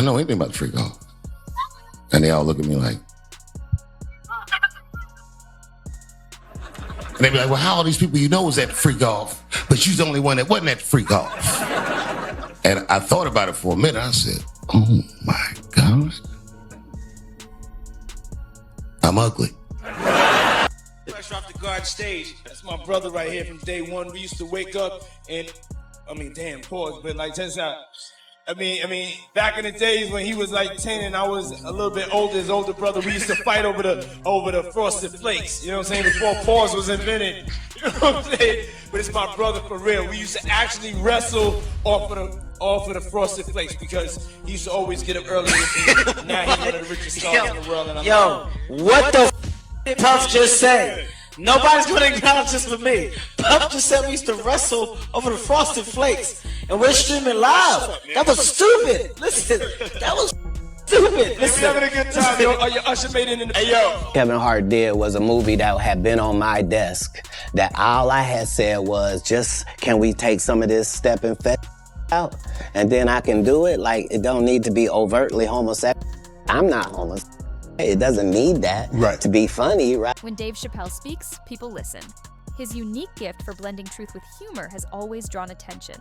I know anything about the freak off. And they all look at me like, and they be like, well, how all these people you know was at the freak off, but you's the only one that wasn't at the freak off. And I thought about it for a minute. I said, oh my gosh, I'm ugly. Fresh off the guard stage. That's my brother right here from day one. We used to wake up and, damn, pause, but like, turns out, back in the days when he was like 10 and I was a little bit older, his older brother, we used to fight over the Frosted Flakes. You know what I'm saying? Before pause was invented. You know what I'm saying? But it's my brother for real. We used to actually wrestle off of the Frosted Flakes because he used to always get up early with me. Now he's one of the richest stars in the world. And What the did Puff just say? Nobody's gonna acknowledge this with me. Puff just said we used to wrestle over the Frosted Flakes, and we're streaming live. That was stupid. Listen, that was stupid. Listen, we having a good time, yo. Your usher made it in the. Hey, yo. Kevin Hart did was a movie that had been on my desk. That all I had said was, just can we take some of this step and fetch out, and then I can do it. Like it don't need to be overtly homosexual. I'm not homosexual. It doesn't need that to be funny, right? When Dave Chappelle speaks, people listen. His unique gift for blending truth with humor has always drawn attention.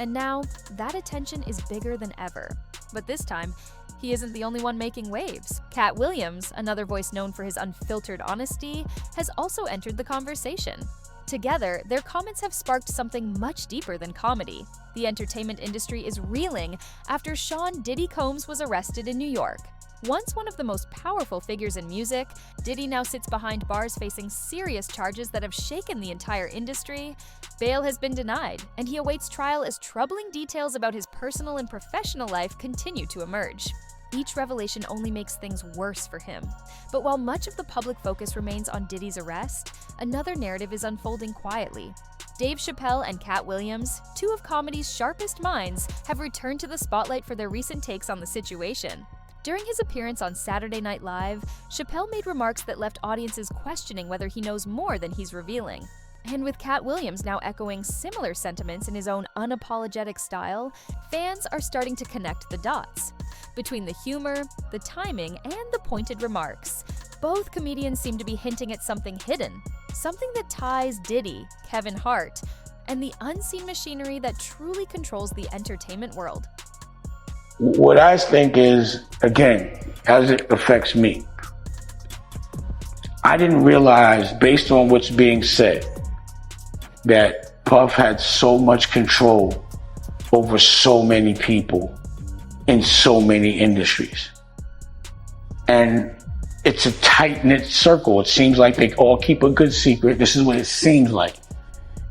And now, that attention is bigger than ever. But this time, he isn't the only one making waves. Katt Williams, another voice known for his unfiltered honesty, has also entered the conversation. Together, their comments have sparked something much deeper than comedy. The entertainment industry is reeling after Sean Diddy Combs was arrested in New York. Once one of the most powerful figures in music, Diddy now sits behind bars facing serious charges that have shaken the entire industry. Bail has been denied, and he awaits trial as troubling details about his personal and professional life continue to emerge. Each revelation only makes things worse for him. But while much of the public focus remains on Diddy's arrest, another narrative is unfolding quietly. Dave Chappelle and Katt Williams, two of comedy's sharpest minds, have returned to the spotlight for their recent takes on the situation. During his appearance on Saturday Night Live, Chappelle made remarks that left audiences questioning whether he knows more than he's revealing. And with Katt Williams now echoing similar sentiments in his own unapologetic style, fans are starting to connect the dots. Between the humor, the timing, and the pointed remarks, both comedians seem to be hinting at something hidden, something that ties Diddy, Kevin Hart, and the unseen machinery that truly controls the entertainment world. What I think is, again, as it affects me, I didn't realize, based on what's being said, that Puff had so much control over so many people in so many industries. And it's a tight-knit circle. It seems like they all keep a good secret. This is what it seems like.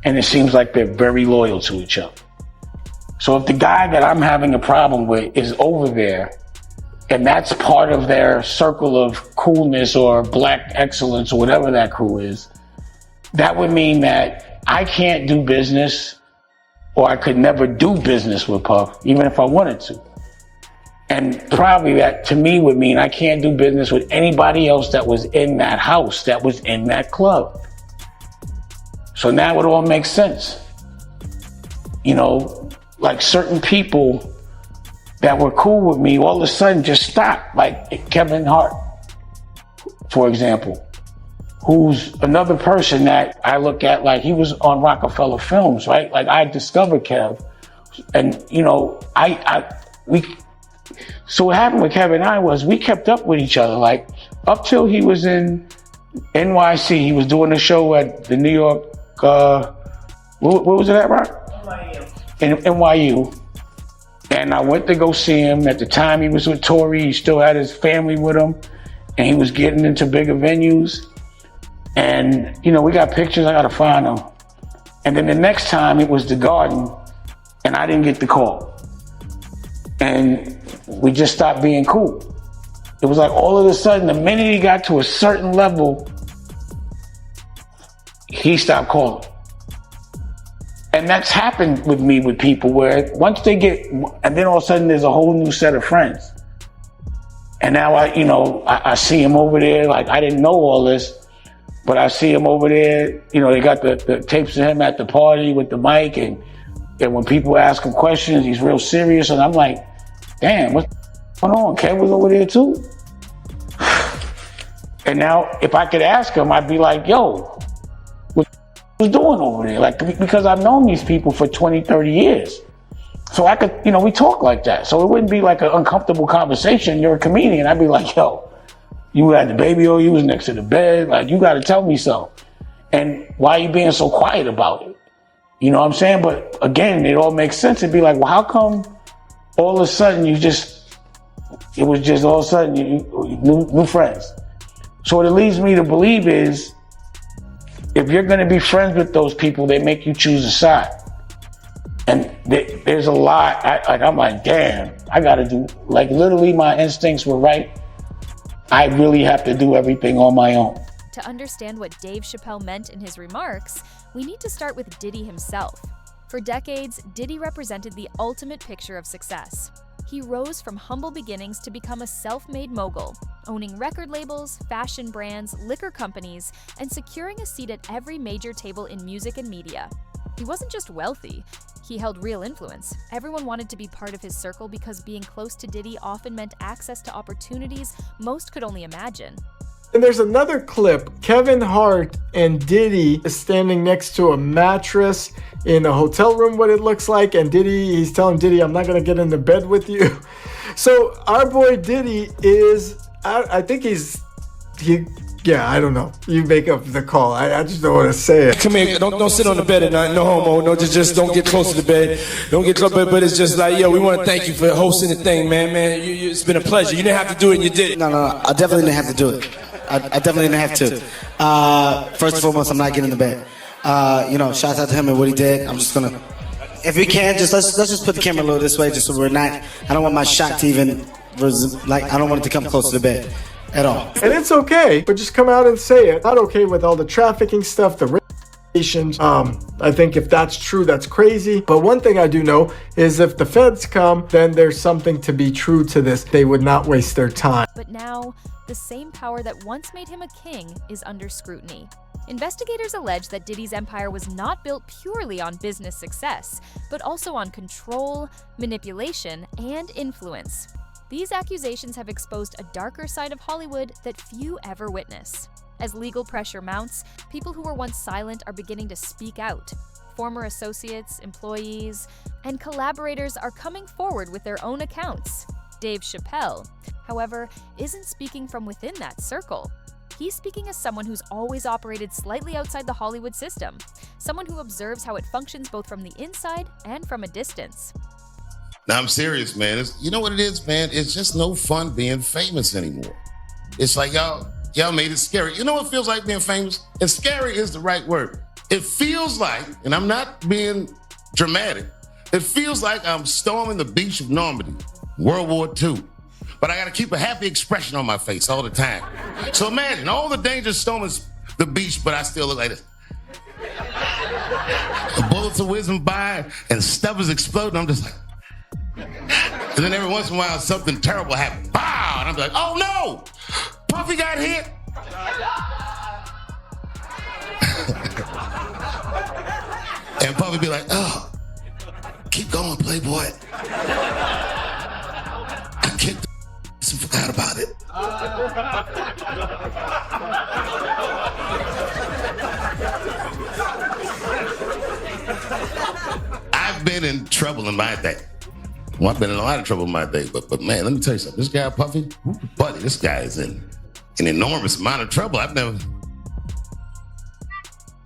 And it seems like they're very loyal to each other. So if the guy that I'm having a problem with is over there, and that's part of their circle of coolness or black excellence or whatever that crew is, that would mean that I can't do business, or I could never do business with Puff, even if I wanted to. And probably that to me would mean I can't do business with anybody else that was in that house, that was in that club. So now it all makes sense. You know, like certain people that were cool with me all of a sudden just stopped. Like Kevin Hart, for example, who's another person that I look at like he was on Rockefeller Films, right? Like I discovered Kev, and you know, so what happened with Kevin and I was we kept up with each other, like up till he was in NYC. He was doing a show at the New York, what was it at, Rock? In NYU. And I went to go see him. At the time he was with Tory, he still had his family with him, and he was getting into bigger venues. And, you know, we got pictures, I gotta find them. And then the next time it was the Garden, and I didn't get the call. And we just stopped being cool. It was like all of a sudden, the minute he got to a certain level, he stopped calling. And that's happened with me with people where once they get, and then all of a sudden there's a whole new set of friends. And now I see him over there, like I didn't know all this, but I see him over there, you know, they got the tapes of him at the party with the mic, and when people ask him questions, he's real serious, and I'm like, damn, going on? Kev was over there too. And now, if I could ask him, I'd be like, yo, what was doing over there? Like, because I've known these people for 20, 30 years. So I could, we talk like that. So it wouldn't be like an uncomfortable conversation. You're a comedian. I'd be like, yo, you had the baby or you was next to the bed. Like, you got to tell me so. And why are you being so quiet about it? You know what I'm saying? But again, it all makes sense. It'd be like, well, how come all of a sudden it was just all of a sudden new friends? So what it leads me to believe is, if you're going to be friends with those people, they make you choose a side. And there's a lot, I'm like, damn, I got to do, like, literally my instincts were right. I really have to do everything on my own. To understand what Dave Chappelle meant in his remarks, we need to start with Diddy himself. For decades, Diddy represented the ultimate picture of success. He rose from humble beginnings to become a self-made mogul, owning record labels, fashion brands, liquor companies, and securing a seat at every major table in music and media. He wasn't just wealthy, he held real influence. Everyone wanted to be part of his circle because being close to Diddy often meant access to opportunities most could only imagine. And there's another clip. Kevin Hart and Diddy is standing next to a mattress in a hotel room, what it looks like. And he's telling Diddy, I'm not going to get into bed with you. So our boy Diddy is, I think I don't know. You make up the call. I just don't want to say it. Come here, don't sit on the bed at night. No homo. No, just don't get close to the bed. Don't get close, but it's just like, yo, we want to thank you for hosting the thing, man. It's been a pleasure. You didn't have to do it, and you did it. No, I definitely didn't have to do it. I definitely didn't have to. First and foremost, I'm not getting in the bed. Shout out to him and what he did. I'm just gonna, if we can, let's just put the camera a little this way, just so we're not. I don't want my shot to even, I don't want it to come close to the bed at all. And it's okay, but just come out and say it. Not okay with all the trafficking stuff, the regulations. I think if that's true, that's crazy. But one thing I do know is if the feds come, then there's something to be true to this. They would not waste their time. But now, the same power that once made him a king is under scrutiny. Investigators allege that Diddy's empire was not built purely on business success, but also on control, manipulation, and influence. These accusations have exposed a darker side of Hollywood that few ever witness. As legal pressure mounts, people who were once silent are beginning to speak out. Former associates, employees, and collaborators are coming forward with their own accounts. Dave Chappelle, however, isn't speaking from within that circle. He's speaking as someone who's always operated slightly outside the Hollywood system, someone who observes how it functions both from the inside and from a distance. Now, I'm serious, man. You know what it is, man? It's just no fun being famous anymore. It's like y'all made it scary. You know what it feels like being famous? And scary is the right word. It feels like, and I'm not being dramatic, it feels like I'm storming the beach of Normandy, World War II. But I got to keep a happy expression on my face all the time. So imagine all the danger storming the beach, but I still look like this. The bullets are whizzing by and stuff is exploding. I'm just like, and then every once in a while something terrible happens. Pow! And I'm like, oh no! Puffy got hit. And Puffy be like, oh, keep going, Playboy. I kicked the and forgot about it. I've been in trouble in my day. Well, I've been in a lot of trouble in my day, but man, let me tell you something. This guy, Puffy, buddy, this guy is in an enormous amount of trouble. I don't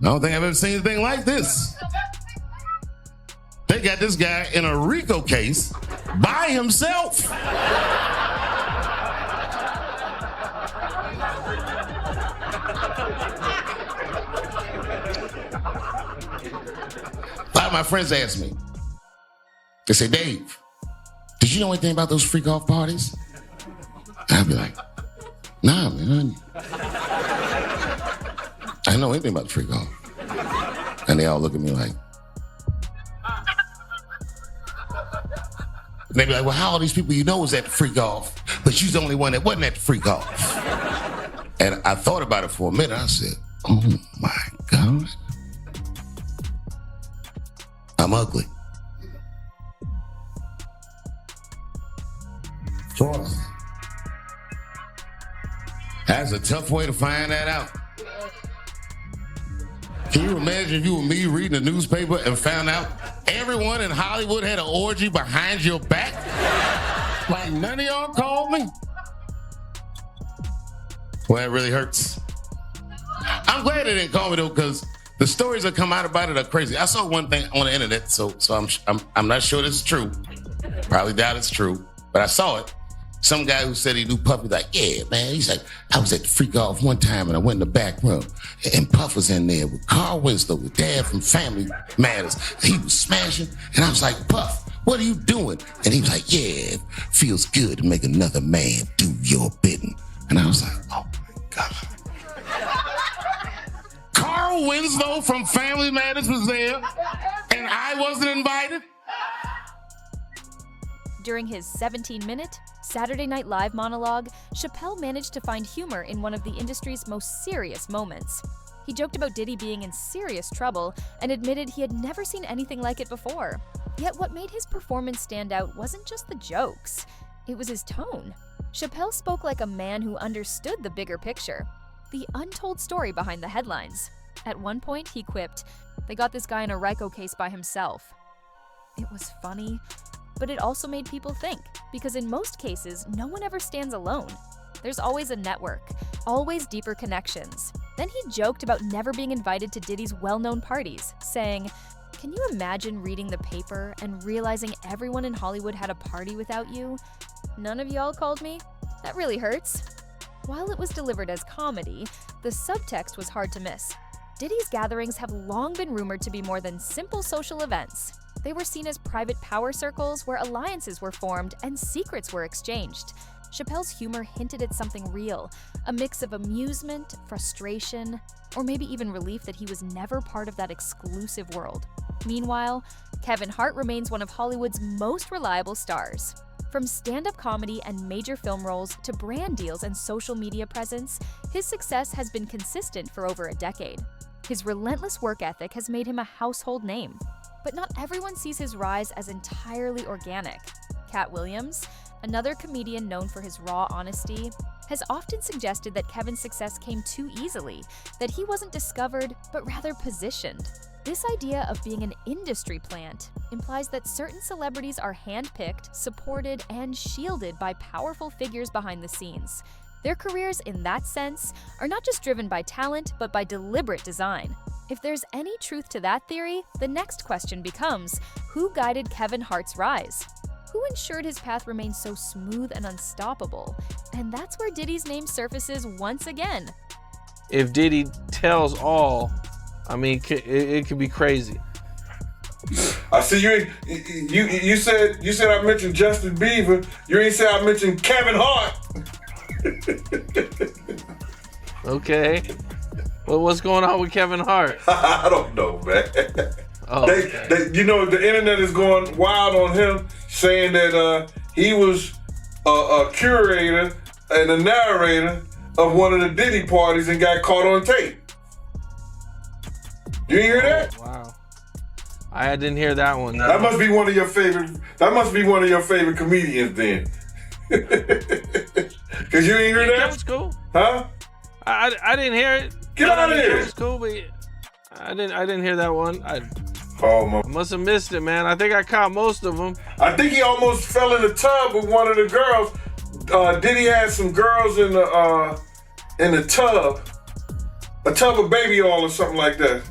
think I've ever seen anything like this. They got this guy in a RICO case by himself. A lot of my friends ask me, they say, Dave, did you know anything about those freak off parties? And I'd be like, nah, man. I didn't know anything about freak off. And they all look at me like, and they be like, well, how all these people you know was at the freak off, but you's the only one that wasn't at the freak off. And I thought about it for a minute. I said, oh my God. I'm ugly. Boy, that's a tough way to find that out. Can you imagine if you were me reading the newspaper and found out everyone in Hollywood had an orgy behind your back? Like none of y'all called me? Well, it really hurts. I'm glad they didn't call me though, because the stories that come out about it are crazy. I saw one thing on the internet, so I'm not sure this is true. Probably doubt it's true, but I saw it. Some guy who said he knew Puff was like, yeah, man. He's like, I was at the freak off one time and I went in the back room and Puff was in there with Carl Winslow, with Dad from Family Matters. He was smashing and I was like, Puff, what are you doing? And he was like, yeah, it feels good to make another man do your bidding. And I was like, oh my God. Carl Winslow from Family Matters was there and I wasn't invited? During his 17-minute Saturday Night Live monologue, Chappelle managed to find humor in one of the industry's most serious moments. He joked about Diddy being in serious trouble and admitted he had never seen anything like it before. Yet what made his performance stand out wasn't just the jokes, it was his tone. Chappelle spoke like a man who understood the bigger picture, the untold story behind the headlines. At one point, he quipped, "They got this guy in a RICO case by himself." It was funny, but it also made people think, because in most cases, no one ever stands alone. There's always a network, always deeper connections. Then he joked about never being invited to Diddy's well-known parties, saying, "Can you imagine reading the paper and realizing everyone in Hollywood had a party without you? None of y'all called me? That really hurts." While it was delivered as comedy, the subtext was hard to miss. Diddy's gatherings have long been rumored to be more than simple social events. They were seen as private power circles where alliances were formed and secrets were exchanged. Chappelle's humor hinted at something real, a mix of amusement, frustration, or maybe even relief that he was never part of that exclusive world. Meanwhile, Kevin Hart remains one of Hollywood's most reliable stars. From stand-up comedy and major film roles to brand deals and social media presence, his success has been consistent for over a decade. His relentless work ethic has made him a household name. But not everyone sees his rise as entirely organic. Katt Williams, another comedian known for his raw honesty, has often suggested that Kevin's success came too easily, that he wasn't discovered, but rather positioned. This idea of being an industry plant implies that certain celebrities are handpicked, supported, and shielded by powerful figures behind the scenes. Their careers, in that sense, are not just driven by talent, but by deliberate design. If there's any truth to that theory, the next question becomes, who guided Kevin Hart's rise? Who ensured his path remained so smooth and unstoppable? And that's where Diddy's name surfaces once again. If Diddy tells all, I mean, it could be crazy. I see you said I mentioned Justin Bieber. You ain't say I mentioned Kevin Hart. Okay. Well, what's going on with Kevin Hart? I don't know, man. Oh, they, you know, the internet is going wild on him, saying that he was a curator and a narrator of one of the Diddy parties and got caught on tape. You hear that? Wow. I didn't hear that one. No. That must be one of your favorite. That must be one of your favorite comedians then. Cause you ain't hear that? That was cool. Huh? I didn't hear it. Get out of here. It was cool, but I didn't hear that one. I must have missed it, man. I think I caught most of them. I think he almost fell in the tub with one of the girls. Diddy had some girls in the tub, a tub of baby oil or something like that,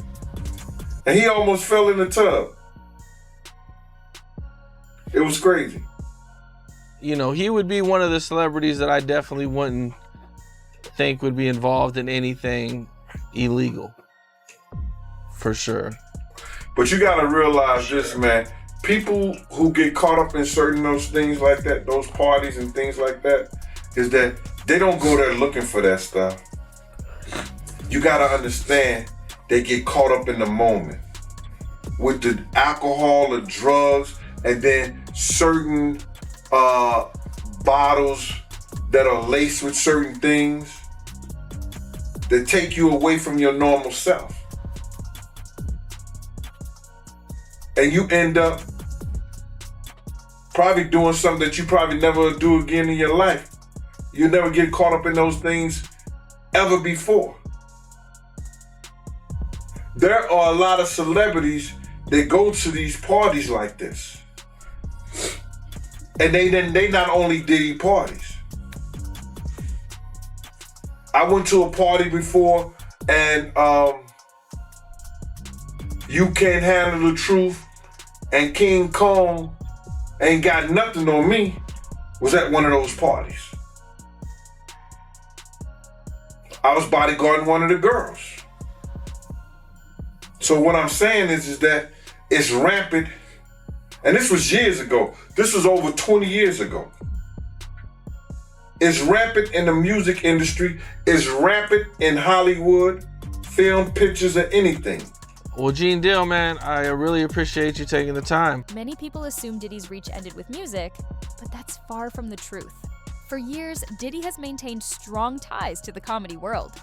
and he almost fell in the tub. It was crazy. You know, he would be one of the celebrities that I definitely wouldn't think would be involved in anything illegal. For sure. But you gotta realize this, man. People who get caught up in certain those things like that, those parties and things like that, is that they don't go there looking for that stuff. You gotta understand, they get caught up in the moment with the alcohol, the drugs, and then certain bottles that are laced with certain things that take you away from your normal self. And you end up probably doing something that you probably never do again in your life. You'll never get caught up in those things ever before. There are a lot of celebrities that go to these parties like this. And they not only Diddy parties. I went to a party before and You Can't Handle the Truth and King Kong Ain't Got Nothing on Me was at one of those parties. I was bodyguarding one of the girls. So what I'm saying is that it's rampant, and this was years ago. This was over 20 years ago. It's rampant in the music industry. It's rampant in Hollywood, film, pictures, or anything. Well, Gene Deal, man, I really appreciate you taking the time. Many people assume Diddy's reach ended with music, but that's far from the truth. For years, Diddy has maintained strong ties to the comedy world.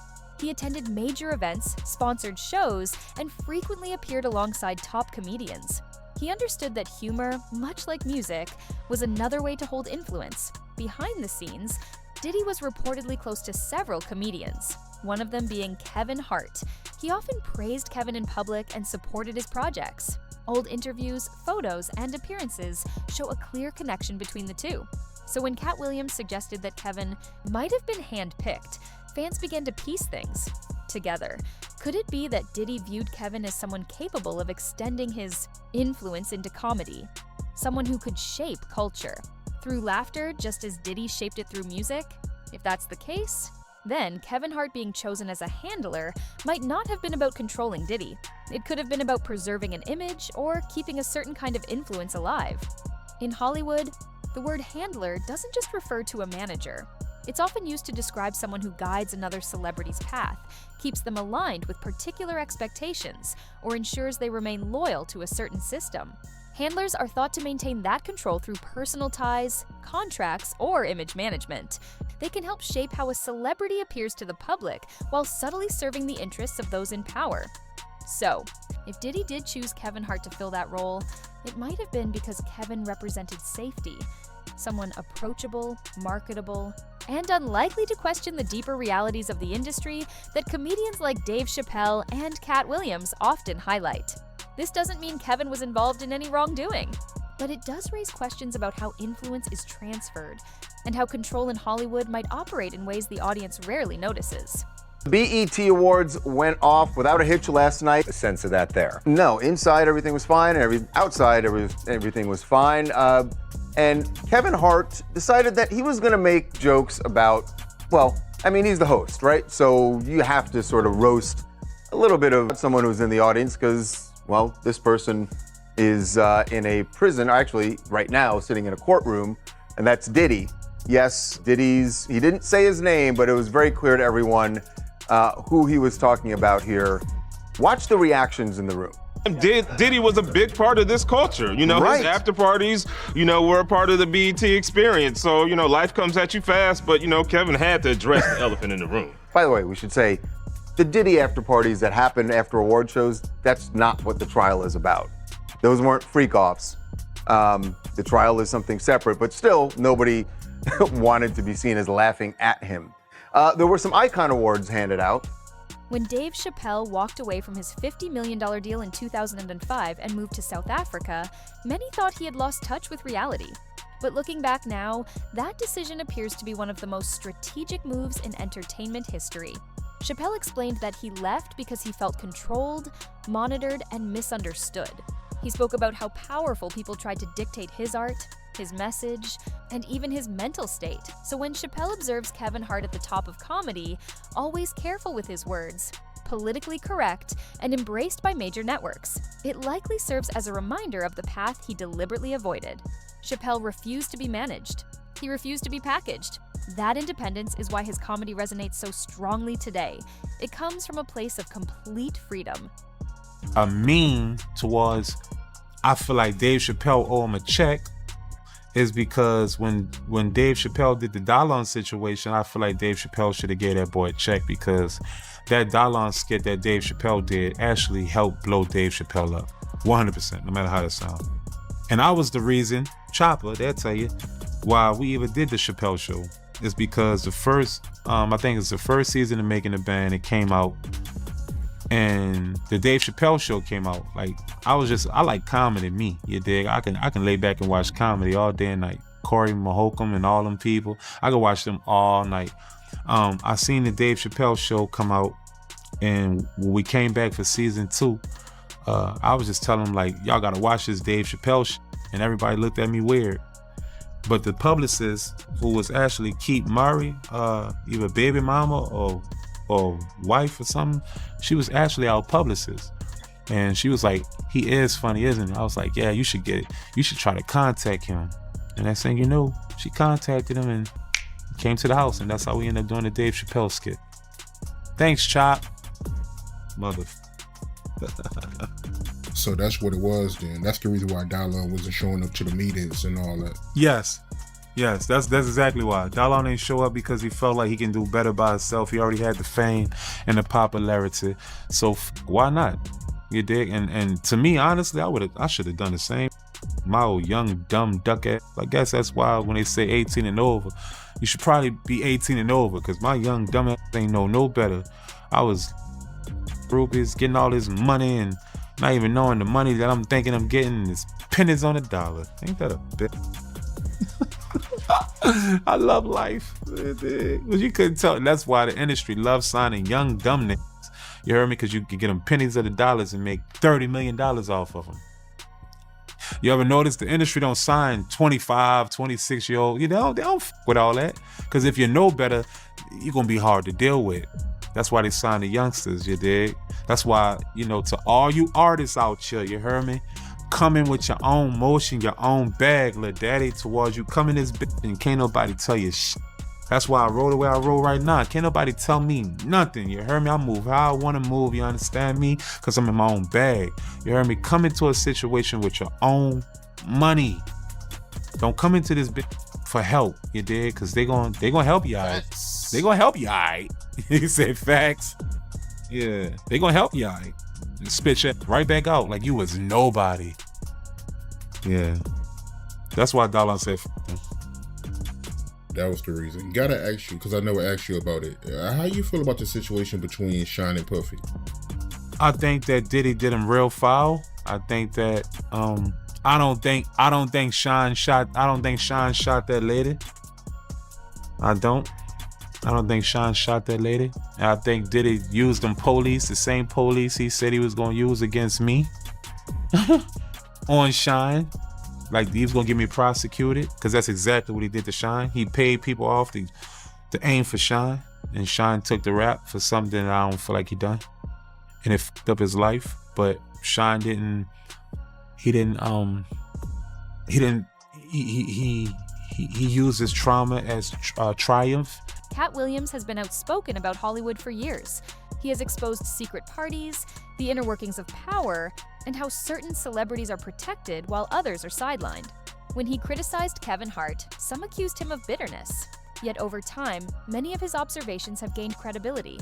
He attended major events, sponsored shows, and frequently appeared alongside top comedians. He understood that humor, much like music, was another way to hold influence. Behind the scenes, Diddy was reportedly close to several comedians, one of them being Kevin Hart. He often praised Kevin in public and supported his projects. Old interviews, photos, and appearances show a clear connection between the two. So when Katt Williams suggested that Kevin might have been handpicked, fans began to piece things together. Could it be that Diddy viewed Kevin as someone capable of extending his influence into comedy? Someone who could shape culture through laughter, just as Diddy shaped it through music? If that's the case, then Kevin Hart being chosen as a handler might not have been about controlling Diddy. It could have been about preserving an image or keeping a certain kind of influence alive. In Hollywood, the word handler doesn't just refer to a manager. It's often used to describe someone who guides another celebrity's path, keeps them aligned with particular expectations, or ensures they remain loyal to a certain system. Handlers are thought to maintain that control through personal ties, contracts, or image management. They can help shape how a celebrity appears to the public while subtly serving the interests of those in power. So, if Diddy did choose Kevin Hart to fill that role, it might have been because Kevin represented safety, someone approachable, marketable, and unlikely to question the deeper realities of the industry that comedians like Dave Chappelle and Katt Williams often highlight. This doesn't mean Kevin was involved in any wrongdoing, but it does raise questions about how influence is transferred and how control in Hollywood might operate in ways the audience rarely notices. The BET Awards went off without a hitch last night. A sense of that there. No, inside everything was fine, and outside everything was fine. And Kevin Hart decided that he was gonna make jokes about, well, I mean, he's the host, right? So you have to sort of roast a little bit of someone who's in the audience because, well, this person is in a prison, actually right now sitting in a courtroom, and that's Diddy. Yes, he didn't say his name, but it was very clear to everyone who he was talking about here. Watch the reactions in the room. Diddy was a big part of this culture. You know, right. His after parties, you know, were a part of the BET experience. So, you know, life comes at you fast, but, you know, Kevin had to address the elephant in the room. By the way, we should say, the Diddy after parties that happen after award shows, that's not what the trial is about. Those weren't freak-offs. The trial is something separate, but still, nobody wanted to be seen as laughing at him. There were some Icon Awards handed out. When Dave Chappelle walked away from his $50 million deal in 2005 and moved to South Africa, many thought he had lost touch with reality. But looking back now, that decision appears to be one of the most strategic moves in entertainment history. Chappelle explained that he left because he felt controlled, monitored, and misunderstood. He spoke about how powerful people tried to dictate his art, his message, and even his mental state. So when Chappelle observes Kevin Hart at the top of comedy, always careful with his words, politically correct, and embraced by major networks, it likely serves as a reminder of the path he deliberately avoided. Chappelle refused to be managed. He refused to be packaged. That independence is why his comedy resonates so strongly today. It comes from a place of complete freedom. A meme towards, I feel like Dave Chappelle owe him a check, is because when Dave Chappelle did the Dollar situation, I feel like Dave Chappelle should have gave that boy a check because that Dollar skit that Dave Chappelle did actually helped blow Dave Chappelle up. 100%, no matter how that sounds. And I was the reason, Chopper, they'll tell you, why we even did the Chappelle show. It's because the first, I think it's the first season of Making the Band, it came out, and the Dave Chappelle show came out. Like, I like comedy, me, you dig? I can lay back and watch comedy all day and night. Corey Mahokam and all them people, I can watch them all night. I seen the Dave Chappelle show come out, and when we came back for season 2, I was just telling them, like, y'all gotta watch this Dave Chappelle shit, and everybody looked at me weird. But the publicist, who was actually Keith Murray, either baby mama or wife or something, she was actually our publicist. And she was like, he is funny, isn't he? I was like, yeah, you should get it. You should try to contact him. And next thing you know, she contacted him and came to the house, and that's how we ended up doing the Dave Chappelle skit. Thanks, Chop. Mother. So that's what it was then. That's the reason why Dallon wasn't showing up to the meetings and all that. Yes, that's exactly why. Dallon didn't show up because he felt like he can do better by himself. He already had the fame and the popularity. So why not? You dig? And to me, honestly, I should have done the same. My old young, dumb duck ass. I guess that's why when they say 18 and over, you should probably be 18 and over, because my young dumb ass ain't know no better. I was groupies, getting all this money and not even knowing the money that I'm thinking I'm getting is pennies on a dollar. Ain't that a bit? I love life. But you couldn't tell. That's why the industry loves signing young, dumb niggas. You heard me? Because you can get them pennies of the dollars and make $30 million off of them. You ever notice the industry don't sign 25, 26-year-old? They don't f with all that. Because if you know better, you're going to be hard to deal with. That's why they sign the youngsters, you dig? That's why, to all you artists out here, you heard me? Come in with your own motion, your own bag, little daddy, towards you. Come in this bitch and can't nobody tell you shit. That's why I roll the way I roll right now. Can't nobody tell me nothing, you heard me? I move how I want to move, you understand me? Because I'm in my own bag. You heard me? Come into a situation with your own money. Don't come into this bitch for help, you dig? Because they gonna help you out. They gonna help you out. You said facts. Yeah, they gonna help you out. And spit shit right back out like you was nobody. Yeah. That's why Dallon said that was the reason. Gotta ask you, because I never asked you about it. How you feel about the situation between Shine and Puffy? I think that Diddy did him real foul. I think that I don't think Shine shot that lady. I don't think Shine shot that lady. And I think Diddy used them police, the same police he said he was gonna use against me on Shine. Like he was gonna get me prosecuted, because that's exactly what he did to Shine. He paid people off to aim for Shine, and Shine took the rap for something that I don't feel like he done, and it fucked up his life. But Shine he used his trauma as triumph. Katt Williams has been outspoken about Hollywood for years. He has exposed secret parties, the inner workings of power, and how certain celebrities are protected while others are sidelined. When he criticized Kevin Hart, some accused him of bitterness. Yet over time, many of his observations have gained credibility.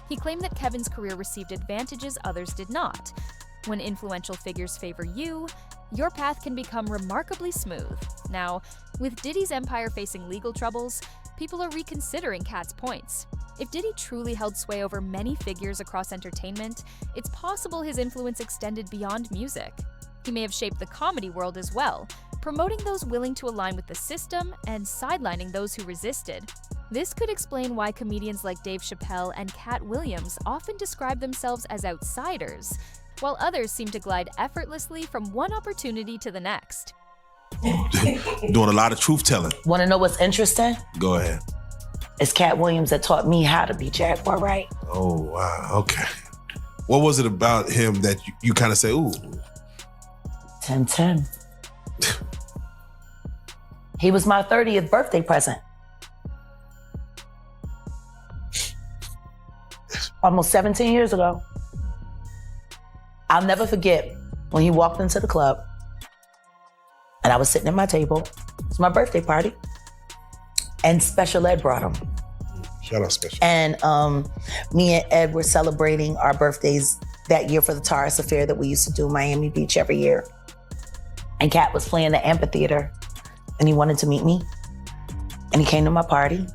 He claimed that Kevin's career received advantages others did not. When influential figures favor you, your path can become remarkably smooth. Now, with Diddy's empire facing legal troubles, people are reconsidering Katt's points. If Diddy truly held sway over many figures across entertainment, it's possible his influence extended beyond music. He may have shaped the comedy world as well, promoting those willing to align with the system and sidelining those who resisted. This could explain why comedians like Dave Chappelle and Katt Williams often describe themselves as outsiders, while others seem to glide effortlessly from one opportunity to the next. Doing a lot of truth telling. Want to know what's interesting? Go ahead. It's Katt Williams that taught me how to be Jaguar, right? Oh, wow. Okay. What was it about him that you kind of say, ooh? 10-10. He was my 30th birthday present. Almost 17 years ago. I'll never forget when he walked into the club and I was sitting at my table. It's my birthday party. And Special Ed brought him. Shout out Special. And me and Ed were celebrating our birthdays that year for the Taurus Affair that we used to do in Miami Beach every year. And Katt was playing the amphitheater, and he wanted to meet me. And he came to my party,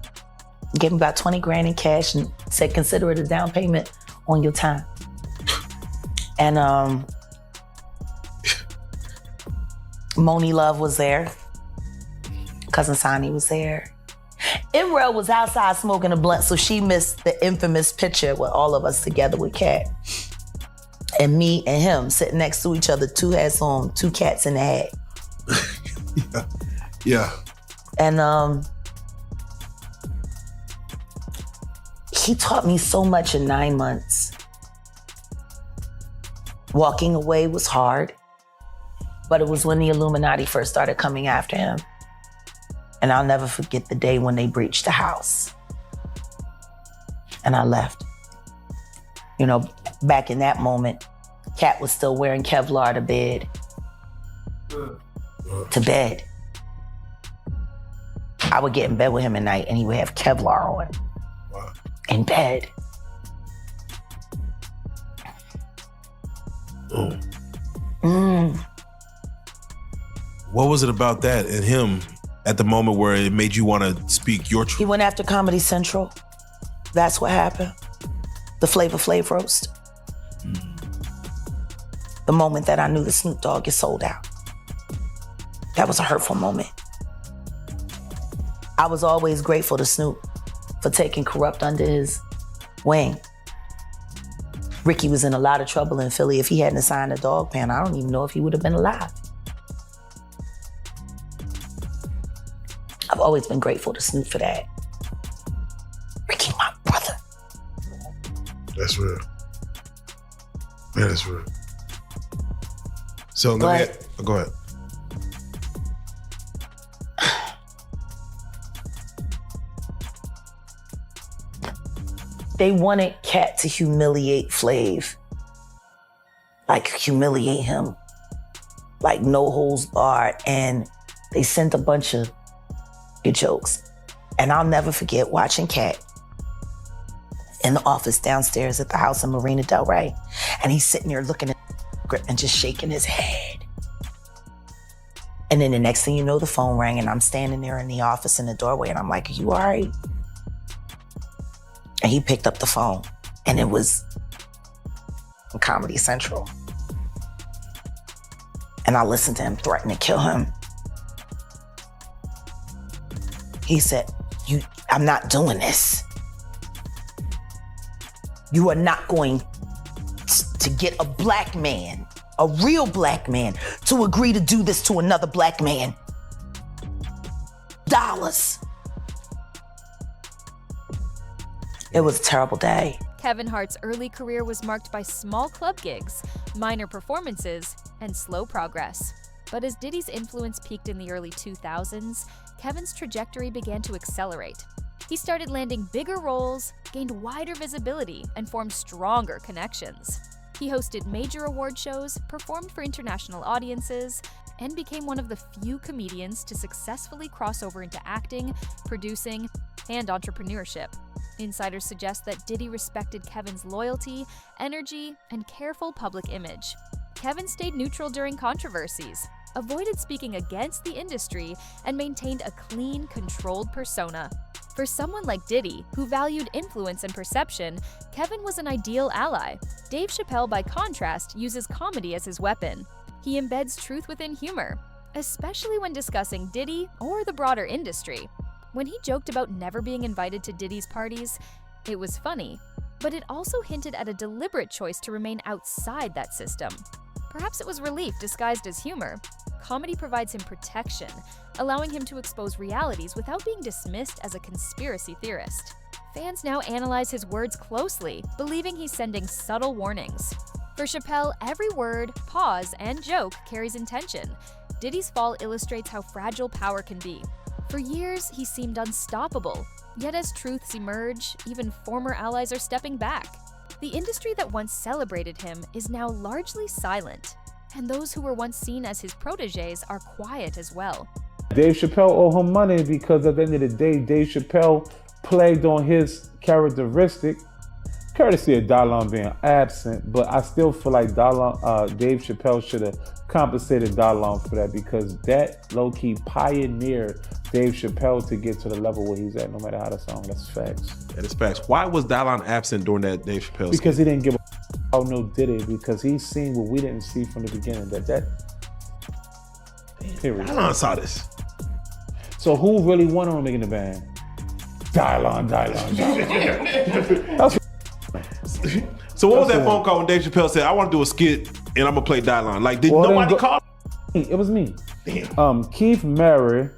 gave me about 20 grand in cash and said, consider it a down payment on your time. And Moni Love was there. Cousin Sonny was there. Imrel was outside smoking a blunt, so she missed the infamous picture with all of us together with Katt. And me and him sitting next to each other, 2 hats on, 2 cats in the hat. Yeah. And he taught me so much in 9 months. Walking away was hard, but it was when the Illuminati first started coming after him. And I'll never forget the day when they breached the house. And I left. You know, back in that moment, Katt was still wearing Kevlar to bed. To bed. I would get in bed with him at night and he would have Kevlar on. In bed. What was it about that and him at the moment where it made you want to speak your truth? He went after Comedy Central. That's what happened. The Flavor Flav roast. The moment that I knew the Snoop Dogg is sold out. That was a hurtful moment. I was always grateful to Snoop for taking Corrupt under his wing. Ricky was in a lot of trouble in Philly. If he hadn't signed a dog pan, I don't even know if he would have been alive. I've always been grateful to Snoop for that. Ricky, my brother. That's real. Man, that's real. So let me go ahead. They wanted Katt to humiliate Flav. Like humiliate him. Like no holds barred. And they sent a bunch of good jokes. And I'll never forget watching Katt in the office downstairs at the house in Marina Del Rey. And he's sitting there looking at and just shaking his head. And then the next thing you know, the phone rang and I'm standing there in the office in the doorway and I'm like, are you all right? And he picked up the phone and it was Comedy Central. And I listened to him threaten to kill him. He said, I'm not doing this. You are not going to get a black man, a real black man, to agree to do this to another black man. Dollars. It was a terrible day. Kevin Hart's early career was marked by small club gigs, minor performances, and slow progress. But as Diddy's influence peaked in the early 2000s, Kevin's trajectory began to accelerate. He started landing bigger roles, gained wider visibility, and formed stronger connections. He hosted major award shows, performed for international audiences, and became one of the few comedians to successfully cross over into acting, producing, and entrepreneurship. Insiders suggest that Diddy respected Kevin's loyalty, energy, and careful public image. Kevin stayed neutral during controversies, avoided speaking against the industry, and maintained a clean, controlled persona. For someone like Diddy, who valued influence and perception, Kevin was an ideal ally. Dave Chappelle, by contrast, uses comedy as his weapon. He embeds truth within humor, especially when discussing Diddy or the broader industry. When he joked about never being invited to Diddy's parties, it was funny, but it also hinted at a deliberate choice to remain outside that system. Perhaps it was relief disguised as humor. Comedy provides him protection, allowing him to expose realities without being dismissed as a conspiracy theorist. Fans now analyze his words closely, believing he's sending subtle warnings. For Chappelle, every word, pause, and joke carries intention. Diddy's fall illustrates how fragile power can be. For years, he seemed unstoppable. Yet as truths emerge, even former allies are stepping back. The industry that once celebrated him is now largely silent, and those who were once seen as his protégés are quiet as well. Dave Chappelle owe him money because at the end of the day, Dave Chappelle played on his characteristic, courtesy of Dallon being absent, but I still feel like Dave Chappelle should have compensated Dallon for that because that low-key pioneered Dave Chappelle to get to the level where he's at, no matter how the song. That's facts. That is facts. Why was Dallon absent during that Dave Chappelle? Because he didn't give a about no Diddy, because he's seen what we didn't see from the beginning. Period. Dallon saw this. So who really won on Making the Band? Dallon. So what was that phone call when Dave Chappelle said, I want to do a skit and I'm gonna play Dallon? Like, did nobody call? It was me. Keith Murray,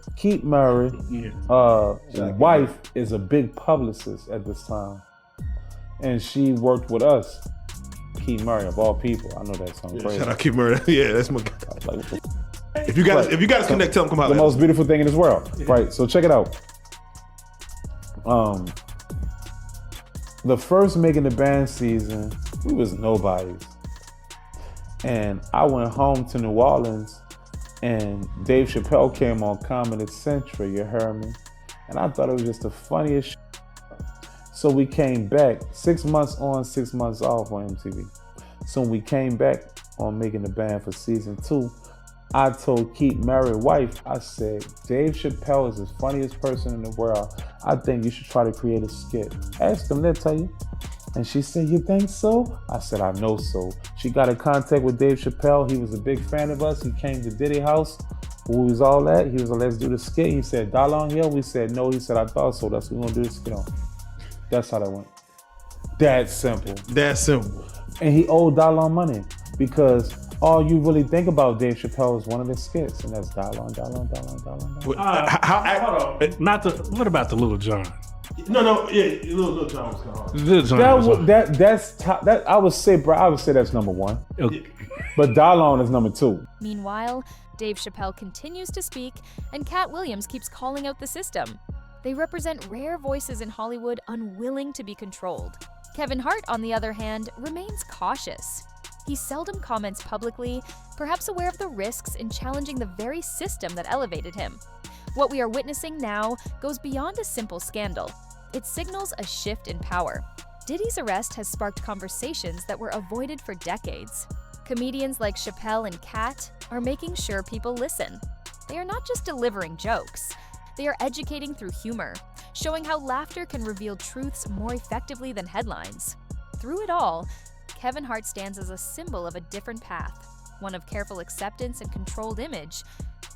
wife is a big publicist at this time. And she worked with us. Keith Murray, of all people. I know that sounds crazy. Shout out Keith Murray. Yeah, that's my guy. If you got to connect, tell him come out. The most beautiful thing in this world. Right, so check it out. The first Making the Band season, we was nobodies. And I went home to New Orleans and Dave Chappelle came on Comedy Central, you heard me? And I thought it was just the funniest shit. So we came back 6 months on, 6 months off on MTV. So when we came back on Making the Band for season 2, I told Keith Murray, wife, I said, Dave Chappelle is the funniest person in the world. I think you should try to create a skit. Ask them, they'll tell you. And she said, you think so? I said, I know so. She got in contact with Dave Chappelle. He was a big fan of us. He came to Diddy house. We was all at. He was like, let's do the skit. He said, Dallon here? We said, no. He said, I thought so. That's what we're going to do the skit on. That's how that went. That simple. That simple. And he owed Dallon money because all you really think about Dave Chappelle is one of the skits, and that's Dallon. Hold on. What about the Little John? No, yeah, Little John was kind of hard. Little John that's top. That I would say that's number one. Okay. But Dallon is number 2. Meanwhile, Dave Chappelle continues to speak, and Katt Williams keeps calling out the system. They represent rare voices in Hollywood unwilling to be controlled. Kevin Hart, on the other hand, remains cautious. He seldom comments publicly, perhaps aware of the risks in challenging the very system that elevated him. What we are witnessing now goes beyond a simple scandal. It signals a shift in power. Diddy's arrest has sparked conversations that were avoided for decades. Comedians like Chappelle and Katt are making sure people listen. They are not just delivering jokes. They are educating through humor, showing how laughter can reveal truths more effectively than headlines. Through it all, Kevin Hart stands as a symbol of a different path, one of careful acceptance and controlled image,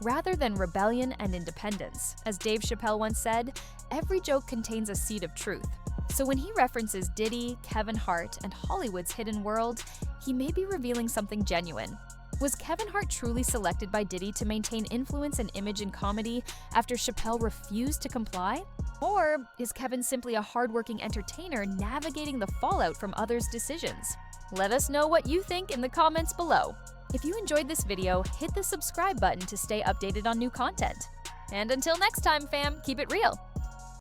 rather than rebellion and independence. As Dave Chappelle once said, every joke contains a seed of truth. So when he references Diddy, Kevin Hart, and Hollywood's hidden world, he may be revealing something genuine. Was Kevin Hart truly selected by Diddy to maintain influence and image in comedy after Chappelle refused to comply? Or is Kevin simply a hardworking entertainer navigating the fallout from others' decisions? Let us know what you think in the comments below. If you enjoyed this video, hit the subscribe button to stay updated on new content. And until next time, fam, keep it real.